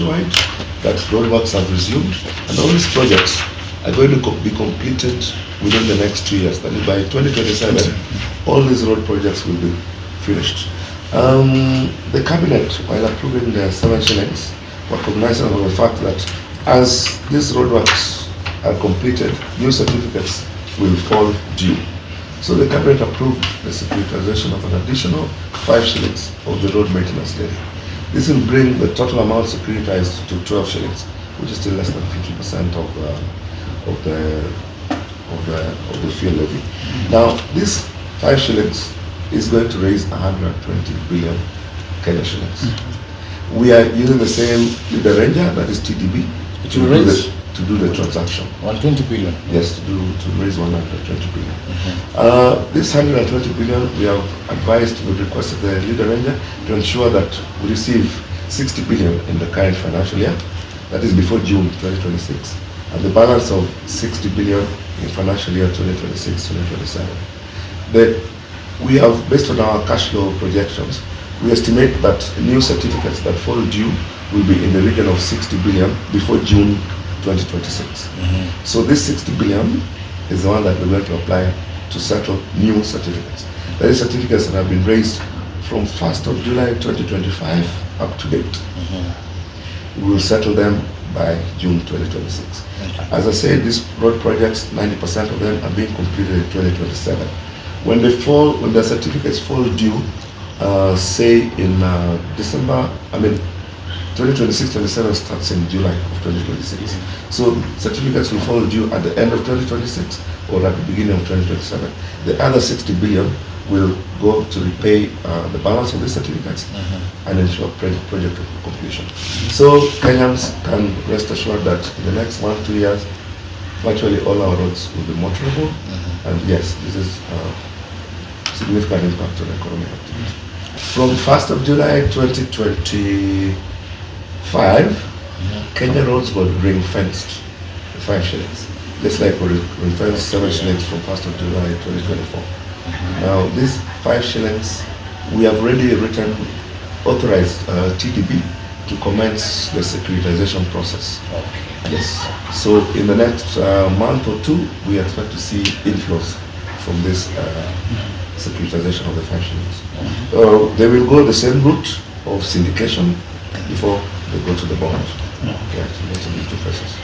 nationwide that roadworks have resumed, and all these projects are going to be completed within the next 2 years. That is, by 2027, all these road projects will be finished. The cabinet, while approving the 7 shillings, recognizing the fact that as these roadworks are completed, new certificates will fall due. So the cabinet approved the securitization of an additional 5 shillings of the road maintenance levy. This will bring the total amount securitized to 12 shillings, which is still less than 50% of the fuel levy. Now, this 5 shillings is going to raise 120 billion Kenya shillings. We are using the same leader ranger, that is TDB, to do the transaction. 120 billion? Yes, to raise 120 billion. This 120 billion, we have advised, we requested the leader ranger to ensure that we receive 60 billion in the current financial year, that is before June 2026, and the balance of 60 billion in financial year 2026-2027. We have, based on our cash flow projections, we estimate that new certificates that fall due will be in the region of 60 billion before June 2026. So this 60 billion is the one that we're going to apply to settle new certificates. That is certificates that have been raised from 1st of July 2025 up to date. We will settle them by June 2026. As I said, these road projects, 90% of them are being completed in 2027. When the certificates fall due, say in December, 2026-27 starts in July of 2026. So certificates will fall due at the end of 2026 or at the beginning of 2027. The other 60 billion will go to repay the balance of the certificates and ensure project completion. So Kenyans can rest assured that in the next 1-2 years, virtually all our roads will be motorable. And yes, this is significant impact on economic activity. From 1st of July 2025, Kenya roads were ring-fenced 5 shillings. Just like we ring-fenced 7 shillings from 1st of July 2024. Now, these 5 shillings, we have already authorized TDB to commence the securitization process. Yes. So in the next month or 2, we expect to see inflows from this securitization of the 5 shillings. They will go the same route of syndication before they go to the bond. Okay, so that's a big process.